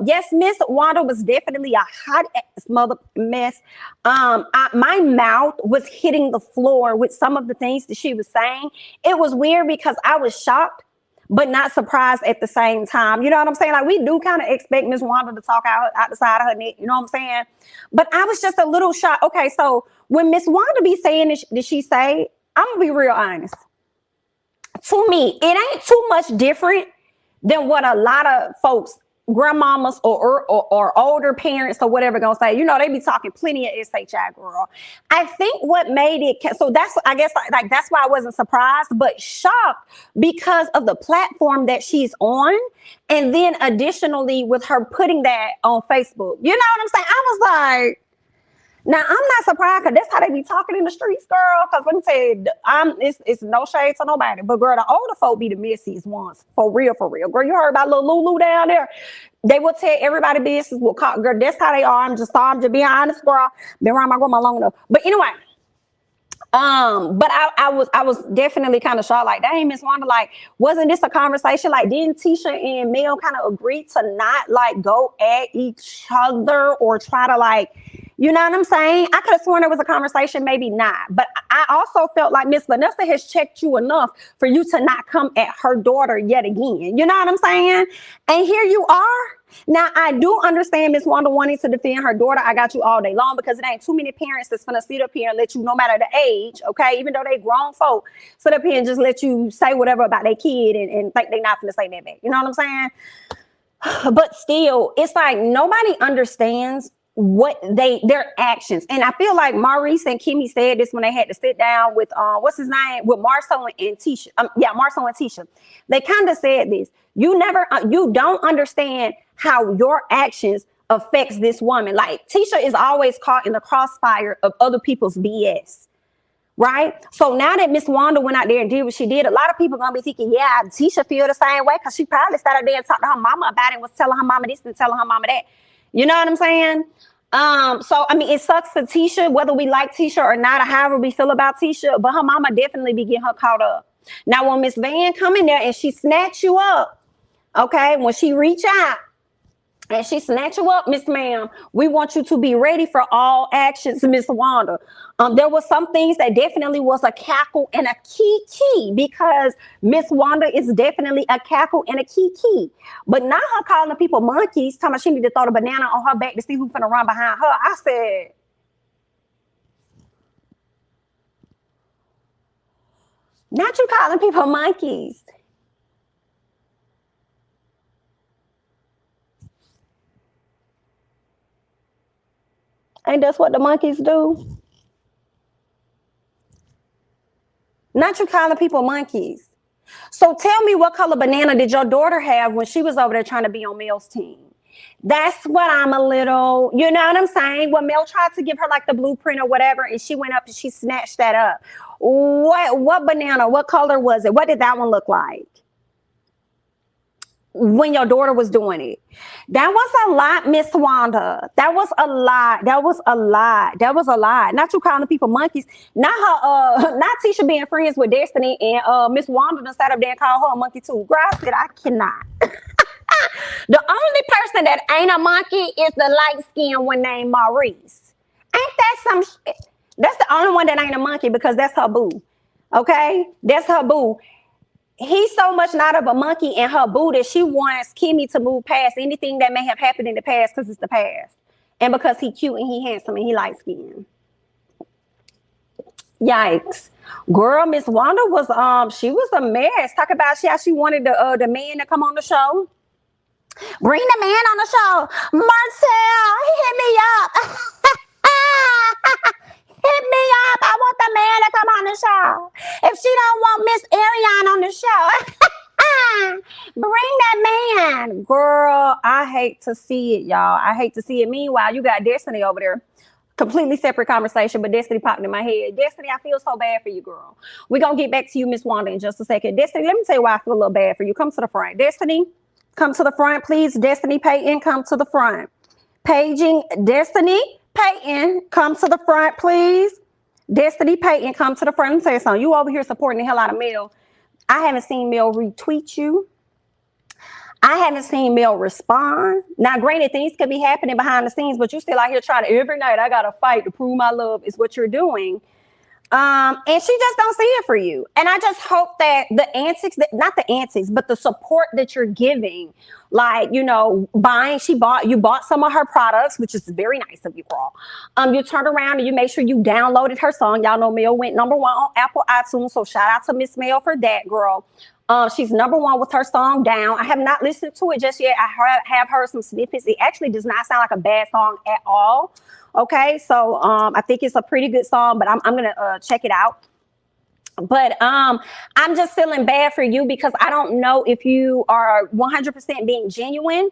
Yes, Miss Wanda was definitely a hot ass mother mess. My mouth was hitting the floor with some of the things that she was saying. It was weird because I was shocked, but not surprised at the same time. You know what I'm saying? Like we do kind of expect Miss Wanda to talk out the side of her neck. You know what I'm saying? But I was just a little shocked. Okay, so when Miss Wanda be saying this, did she say? I'm gonna be real honest. To me, it ain't too much different than what a lot of folks, grandmamas or older parents or whatever, gonna say. You know, they be talking plenty of SHI, girl. I think what made it so that's, I guess, like that's why I wasn't surprised, but shocked because of the platform that she's on, and then additionally with her putting that on Facebook. You know what I'm saying? I was like, now I'm not surprised because that's how they be talking in the streets, girl. Because let me tell you, it's no shade to nobody, but girl, the older folk be the messiest ones, for real, for real. Girl, you heard about little Lulu down there? They will tell everybody business. Will call, girl, that's how they are. I'm just being honest, girl. Been around my grandma long enough. But anyway, but I was definitely kind of shocked. Like, dang, Miss Wanda, like, wasn't this a conversation? Like, didn't Tisha and Mel kind of agree to not like go at each other or try to like, you know what I'm saying? I could have sworn there was a conversation, maybe not. But I also felt like Miss Vanessa has checked you enough for you to not come at her daughter yet again. You know what I'm saying? And here you are. Now, I do understand Miss Wanda wanting to defend her daughter. I got you all day long, because it ain't too many parents that's going to sit up here and let you, no matter the age, okay, even though they grown folk, sit up here and just let you say whatever about their kid and think they not going to say that back. You know what I'm saying? But still, it's like nobody understands what their actions. And I feel like Maurice and Kimmy said this when they had to sit down with what's his name, with Marcel and Tisha. Marcel and Tisha. They kind of said this. You don't understand how your actions affects this woman. Like, Tisha is always caught in the crossfire of other people's BS. Right? So now that Miss Wanda went out there and did what she did, a lot of people gonna be thinking, yeah, Tisha feel the same way, because she probably started there and talked to her mama about it and was telling her mama this and telling her mama that. You know what I'm saying? So I mean, it sucks for Tisha, whether we like Tisha or not, or however we feel about Tisha, but her mama definitely be getting her caught up. Now, when Miss Van come in there and she snatch you up, okay, when she reach out and she snatch you up, Miss Ma'am, we want you to be ready for all actions, Miss Wanda. There was some things that definitely was a cackle and a key, because Miss Wanda is definitely a cackle and a key. But not her calling the people monkeys, talking about she need to throw the banana on her back to see who's gonna run behind her. I said, not you calling people monkeys. Ain't that's what the monkeys do? Not you calling people monkeys. So tell me, what color banana did your daughter have when she was over there trying to be on Mel's team? That's what I'm a little, you know what I'm saying? When Mel tried to give her like the blueprint or whatever, and she went up and she snatched that up. What banana, what color was it? What did that one look like when your daughter was doing it? That was a lot, Miss Wanda. That was a lot. Not you calling people monkeys. Not Tisha being friends with Destiny, and Miss Wanda done sat up there and called her a monkey too. Girl, I said I cannot. The only person that ain't a monkey is the light skinned one named Maurice. Ain't that some shit? That's the only one that ain't a monkey, because that's her boo. Okay? That's her boo. He's so much not of a monkey and her boo that she wants Kimmy to move past anything that may have happened in the past, because it's the past. And because he cute and he handsome and he light skinned. Yikes. Girl, Miss Wanda was she was a mess. Talk about how she wanted the man to come on the show. Bring the man on the show. Marcel, hit me up. Hit me up. I want the man to come on the show. If she don't want Miss Ariane on the show, bring that man. Girl, I hate to see it, y'all. I hate to see it. Meanwhile, you got Destiny over there. Completely separate conversation, but Destiny popped in my head. Destiny, I feel so bad for you, girl. We're going to get back to you, Miss Wanda, in just a second. Destiny, let me tell you why I feel a little bad for you. Come to the front. Destiny, come to the front, please. Destiny Payton, come to the front. Paging Destiny Payton, come to the front, please. Destiny Payton, come to the front. Let me tell you something. You over here supporting the hell out of Mel. I haven't seen Mel retweet you. I haven't seen Mel respond. Now, granted, things could be happening behind the scenes, but you still out here trying to every night. I gotta fight to prove my love is what you're doing. And she just don't see it for you. And I just hope that the antics, not the antics, but the support that you're giving, like, you know, you bought some of her products, which is very nice of you, girl. You turned around and you made sure you downloaded her song. Y'all know Mel went #1 on Apple iTunes. So shout out to Miss Mel for that, girl. She's #1 with her song Down. I have not listened to it just yet. I have heard some snippets. It actually does not sound like a bad song at all. Okay, so I think it's a pretty good song, but I'm gonna check it out. But I'm just feeling bad for you because I don't know if you are 100% being genuine.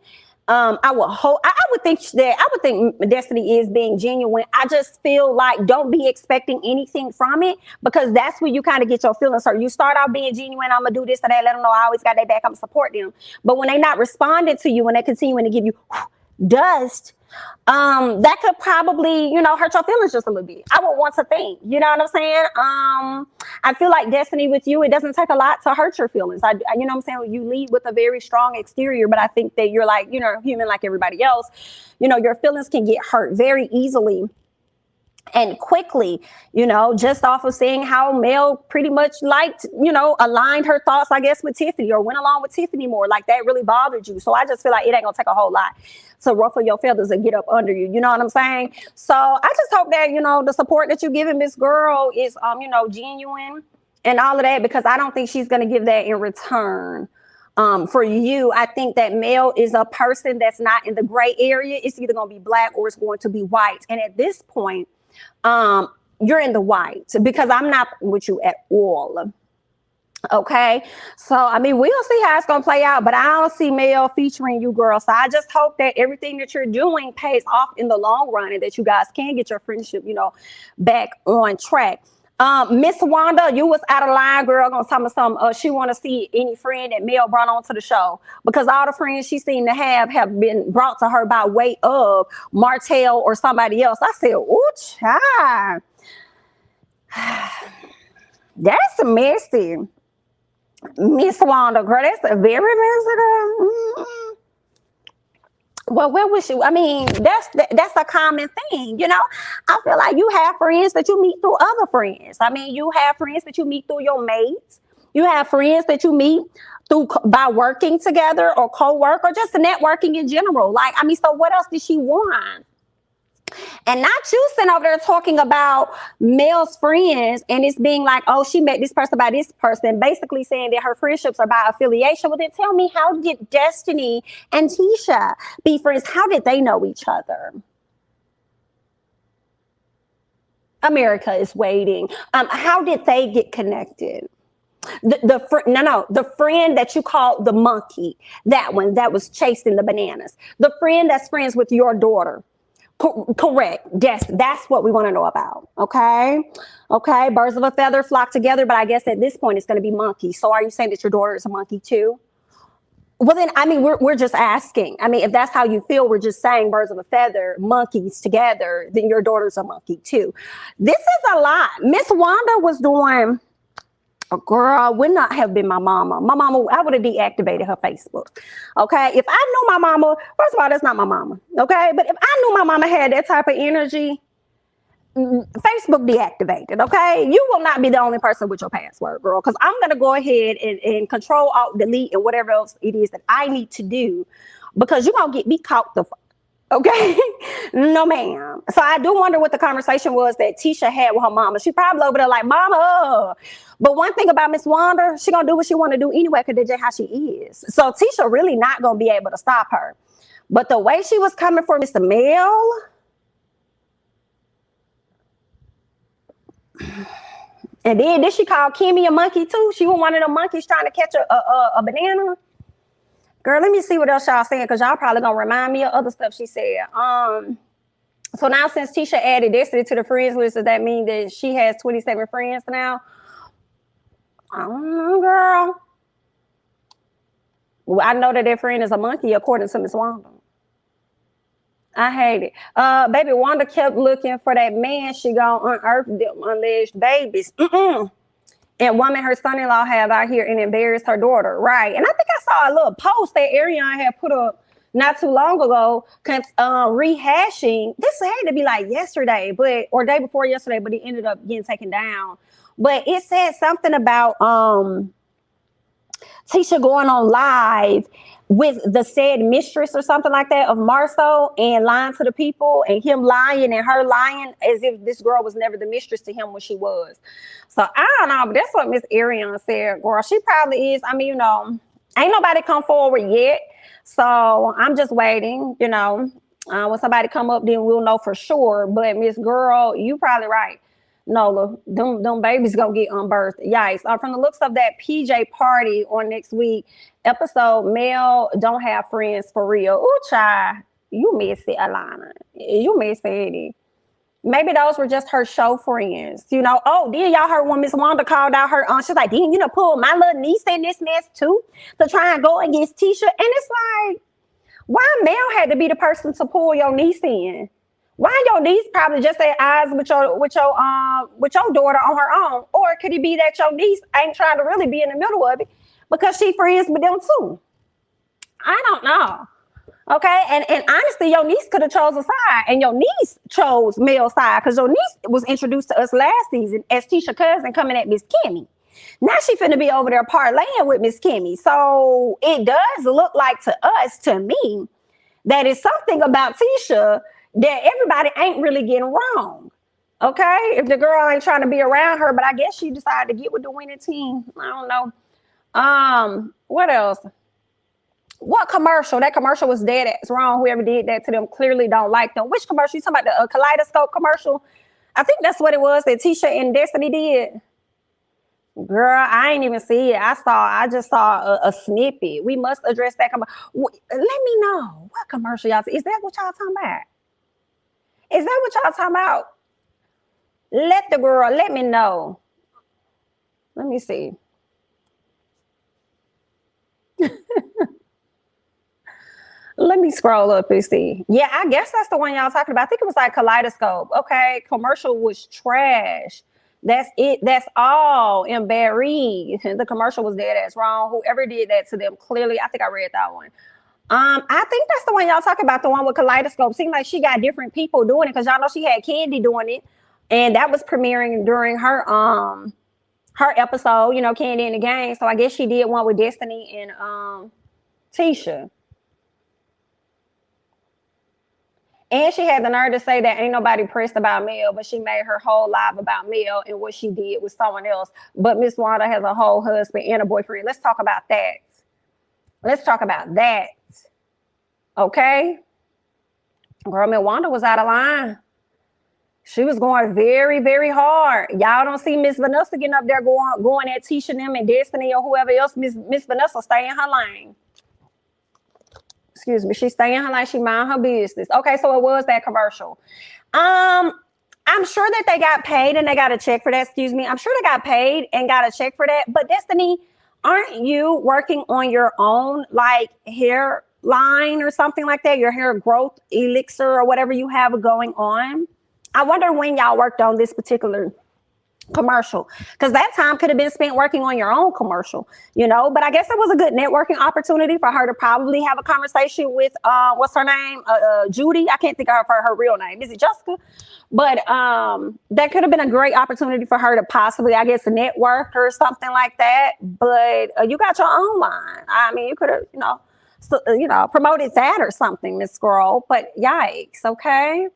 I would think Destiny is being genuine. I just feel like don't be expecting anything from it, because that's when you kind of get your feelings hurt. You start out being genuine. I'm gonna do this or that. Let them know I always got their back. I'm gonna support them. But when they not responding to you, when they continuing to give you dust, that could probably, you know, hurt your feelings just a little bit. I would want to think, you know what I'm saying? I feel like Destiny with you, it doesn't take a lot to hurt your feelings. You know what I'm saying? You lead with a very strong exterior, but I think that you're like, you know, human like everybody else. You know, your feelings can get hurt very easily and quickly, you know, just off of seeing how Mel pretty much liked, you know, aligned her thoughts, I guess, with Tiffany, or went along with Tiffany more. Like that really bothered you. So I just feel like it ain't gonna take a whole lot to ruffle your feathers and get up under you. You know what I'm saying? So I just hope that, you know, the support that you're giving this girl is, you know, genuine and all of that, because I don't think she's gonna give that in return. For you, I think that Mel is a person that's not in the gray area. It's either going to be black or it's going to be white. And at this point, you're in the white, because I'm not with you at all. Okay, so I mean, we'll see how it's gonna play out, but I don't see Mel featuring you, girl. So I just hope that everything that you're doing pays off in the long run, and that you guys can get your friendship, you know, back on track. Miss Wanda, you was out of line, girl. Gonna tell me something. She want to see any friend that Mel brought onto the show, because all the friends she seemed to have been brought to her by way of Martell or somebody else. I said, ooh, child. That's messy. Miss Wanda, girl, that's a very messy. Well, where was she? I mean, that's a common thing, you know. I feel like you have friends that you meet through other friends. I mean, you have friends that you meet through your mates. You have friends that you meet through by working together or co-work or just networking in general. Like, I mean, so what else did she want? And not you sitting over there talking about Mel's friends and it's being like, oh, she met this person by this person, basically saying that her friendships are by affiliation. Well, then tell me, how did Destiny and Tisha be friends? How did they know each other? America is waiting. How did they get connected? The friend that you called the monkey, that one that was chasing the bananas, the friend that's friends with your daughter. Correct. Yes, that's what we want to know about. Okay. Birds of a feather flock together, but I guess at this point it's going to be monkeys. So are you saying that your daughter is a monkey too? Well, then, I mean, we're just asking. I mean, if that's how you feel, we're just saying birds of a feather, monkeys together, then your daughter's a monkey too. This is a lot. Miss Wanda was doing. Girl, would not have been my mama. My mama, I would have deactivated her Facebook. Okay. If I knew my mama, first of all, that's not my mama. Okay. But if I knew my mama had that type of energy, Facebook deactivated. Okay. You will not be the only person with your password, girl. Because I'm going to go ahead and control, alt, delete, and whatever else it is that I need to do. Because you're going to get me caught the okay. No, ma'am. So I do wonder what the conversation was that Tisha had with her mama. She probably over there like, mama. But one thing about Miss Wanda, she gonna do what she want to do anyway, because that's just how she is. So Tisha really not gonna be able to stop her. But the way she was coming for Mr. Mel, and then did she call Kimmy a monkey too? She was one of the monkeys trying to catch a banana. Girl, let me see what else y'all saying, because y'all probably gonna remind me of other stuff she said. So now since Tisha added Destiny to the friends list, does that mean that she has 27 friends now? I don't know, girl. Well, I know that their friend is a monkey, according to Miss Wanda. I hate it. Baby Wanda kept looking for that man. She gonna unearth them alleged babies. and woman her son-in-law have out here and embarrassed her daughter, right? And I think I saw a little post that Ariana had put up not too long ago, rehashing. This had to be like yesterday, or day before yesterday, but it ended up getting taken down. But it said something about Tisha going on live with the said mistress or something like that of Marceau and lying to the people, and him lying and her lying as if this girl was never the mistress to him when she was. So I don't know, but that's what Miss Ariana said, girl. She probably is. I mean, ain't nobody come forward yet. So I'm just waiting, when somebody come up, then we'll know for sure. But Miss Girl, you probably right. Nola, them babies gonna get unbirthed. Yikes. From the looks of that PJ party on next week episode, Mel don't have friends for real. Ooh, child, you missed it, Alana. You missed it. Maybe those were just her show friends, Oh, then y'all heard when Miss Wanda called out her aunt. She's like, then pull my little niece in this mess too to try and go against Tisha. And it's like, why Mel had to be the person to pull your niece in? Why your niece probably just had eyes with your daughter on her own? Or could it be that your niece ain't trying to really be in the middle of it because she friends with them too? I don't know. Okay, and honestly, your niece could have chose a side, and your niece chose Mel's side because your niece was introduced to us last season as Tisha's cousin coming at Miss Kimmy. Now she finna be over there parlaying with Miss Kimmy. So it does look like to us, to me, that it's something about Tisha that everybody ain't really getting wrong. Okay, if the girl ain't trying to be around her, but I guess she decided to get with the winning team. I don't know. What else? What commercial? That commercial was dead ass wrong. Whoever did that to them clearly don't like them. Which commercial? You talking about the Kaleidoscope commercial? I think that's what it was that Tisha and Destiny did. Girl, I ain't even see it. I just saw a snippet. We must address that. Let me know what commercial y'all see. Is that what y'all talking about? Is that what y'all talking about? Let me know. Let me see. Let me scroll up and see. Yeah, I guess that's the one y'all talking about. I think it was like Kaleidoscope. Okay, commercial was trash. That's it. That's all in Barry. The commercial was dead ass wrong. Whoever did that to them, clearly, I think I read that one. I think that's the one y'all talking about, the one with Kaleidoscope. Seemed like she got different people doing it because y'all know she had Candy doing it, and that was premiering during her episode. Candy in the Game. So I guess she did one with Destiny and Tisha. And she had the nerve to say that ain't nobody pressed about Mel, but she made her whole live about Mel and what she did with someone else. But Miss Wanda has a whole husband and a boyfriend. Let's talk about that. Okay? Girl, Miss Wanda was out of line. She was going very, very hard. Y'all don't see Miss Vanessa getting up there going at Tisha and them and Destiny or whoever else. Miss Vanessa stay in her lane. Excuse me, she stay in her lane, she mind her business. Okay, so it was that commercial. I'm sure that they got paid and they got a check for that. Excuse me. I'm sure they got paid and got a check for that. But Destiny, aren't you working on your own like hair line or something like that? Your hair growth elixir or whatever you have going on? I wonder when y'all worked on this particular commercial, because that time could have been spent working on your own commercial, but I guess it was a good networking opportunity for her to probably have a conversation with what's her name, Judy. I can't think of her real name. Is it Jessica? But that could have been a great opportunity for her to possibly, I guess, network or something like that. But you got your own line. I mean, you could have promoted that or something, Miss Squirrel. But yikes. Okay.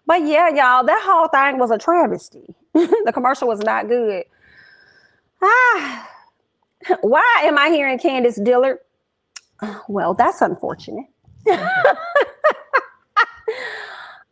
But yeah, y'all, that whole thing was a travesty. The commercial was not good. Why am I hearing Candace Dillard? Well, that's unfortunate.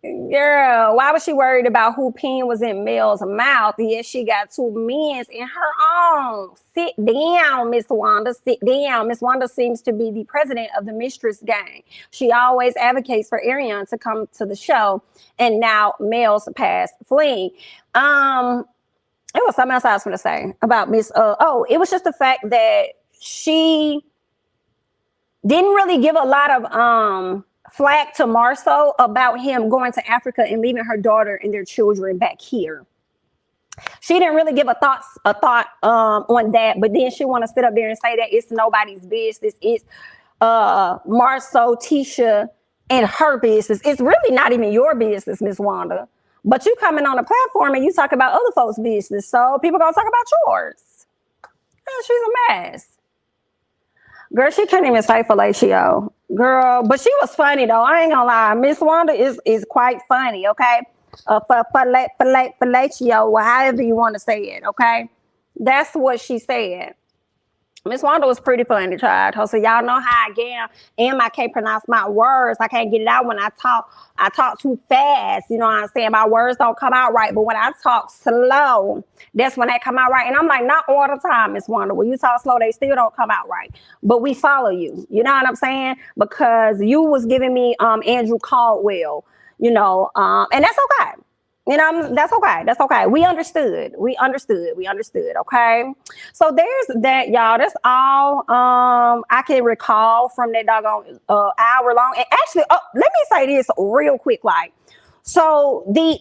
Girl, why was she worried about who pen was in Mel's mouth? Yes, she got two men's in her own. Sit down, Miss Wanda. Sit down. Miss Wanda seems to be the president of the Mistress Gang. She always advocates for Ariane to come to the show, and now Mel's past fleeing. It was something else I was going to say about Miss. It was just the fact that she didn't really give a lot of flack to Marceau about him going to Africa and leaving her daughter and their children back here. She didn't really give a thought on that, but then she want to sit up there and say that it's nobody's business. It's Marceau, Tisha, and her business. It's really not even your business, Miss Wanda. But you coming on a platform and you talk about other folks' business, so people gonna talk about yours. She's a mess. Girl, she couldn't even say fellatio. Girl, but she was funny though. I ain't gonna lie. Miss Wanda is quite funny, okay? Fellatio, or however you want to say it, okay? That's what she said. Miss Wanda was pretty funny, child. So y'all know how I get, and I can't pronounce my words. I can't get it out when I talk. I talk too fast. You know what I'm saying? My words don't come out right. But when I talk slow, that's when they come out right. And I'm like, not all the time, Miss Wanda. When you talk slow, they still don't come out right. But we follow you. You know what I'm saying? Because you was giving me Andrew Caldwell, and that's okay. That's okay. That's okay. We understood. Okay. So there's that, y'all. That's all I can recall from that doggone hour long. And actually, let me say this real quick, like. So the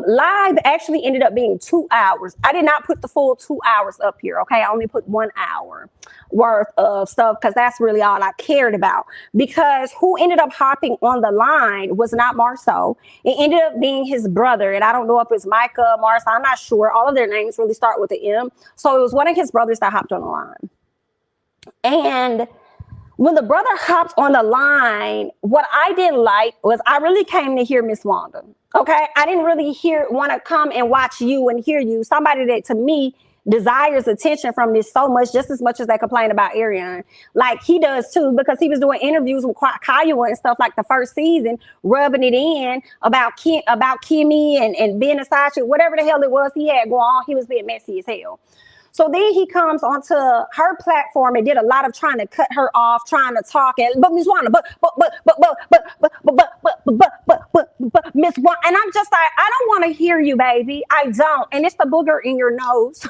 live actually ended up being 2 hours. I did not put the full 2 hours up here. Okay. I only put 1 hour worth of stuff because that's really all I cared about. Because who ended up hopping on the line was not Marceau. It ended up being his brother. And I don't know if it's Micah, Marceau. I'm not sure. All of their names really start with the M. So it was one of his brothers that hopped on the line. And when the brother hopped on the line, what I didn't like was I really came to hear Miss Wanda. Okay. I didn't really want to come and watch you and hear you. Somebody that to me desires attention from this so much, just as much as they complain about Ariane. Like he does too, because he was doing interviews with Kiowa and stuff like the first season, rubbing it in about Kimmy and being a side chick, whatever the hell it was he had going on. He was being messy as hell. So then he comes onto her platform and did a lot of trying to cut her off, trying to talk, but Miss Wanda, but Miss Wanda, and I'm just like, I don't want to hear you, baby. I don't, and it's the booger in your nose.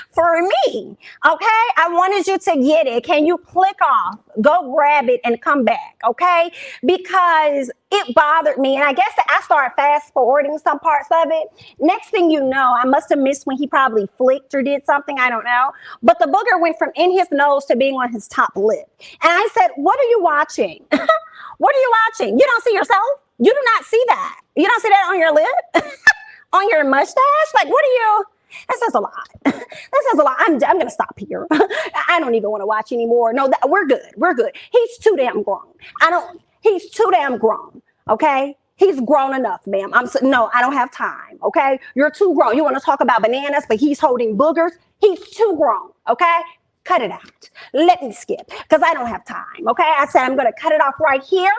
For me, okay? I wanted you to get it. Can you click off, go grab it, and come back, okay? Because it bothered me, and I guess I started fast forwarding some parts of it. Next thing you know, I must have missed when he probably flicked or did something, I don't know. But the booger went from in his nose to being on his top lip. And I said, what are you watching? What are you watching? You don't see yourself? You do not see that. You don't see that on your lip? On your mustache? Like, what are you... That says a lot. That says a lot. I'm going to stop here. I don't even want to watch anymore. No, we're good. We're good. He's too damn grown. He's too damn grown. Okay. He's grown enough, ma'am. No, I don't have time. Okay. You're too grown. You want to talk about bananas, but he's holding boogers. He's too grown. Okay. Cut it out. Let me skip because I don't have time. Okay. I said, I'm going to cut it off right here.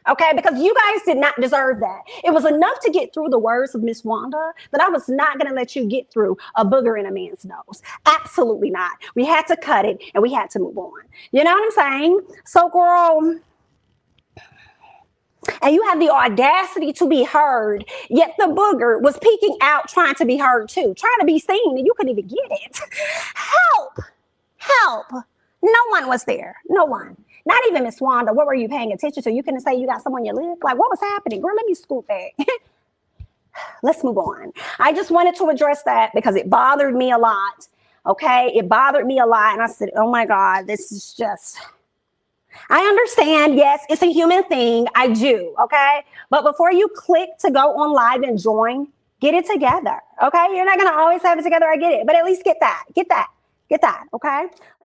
Okay, because you guys did not deserve that. It was enough to get through the words of Miss Wanda that I was not going to let you get through a booger in a man's nose. Absolutely not. We had to cut it and we had to move on. You know what I'm saying? So, girl, and you have the audacity to be heard, yet the booger was peeking out trying to be heard too, trying to be seen, and you couldn't even get it. Help. No one was there. No one. Not even Miss Wanda. What were you paying attention to? You couldn't say you got someone on your lip? Like, what was happening? Girl, let me scoop back. Let's move on. I just wanted to address that because it bothered me a lot. Okay? It bothered me a lot. And I said, oh my God, this is just... I understand. Yes, it's a human thing. I do. Okay? But before you click to go on live and join, get it together. Okay? You're not going to always have it together. I get it. But at least get that. Get that. Okay?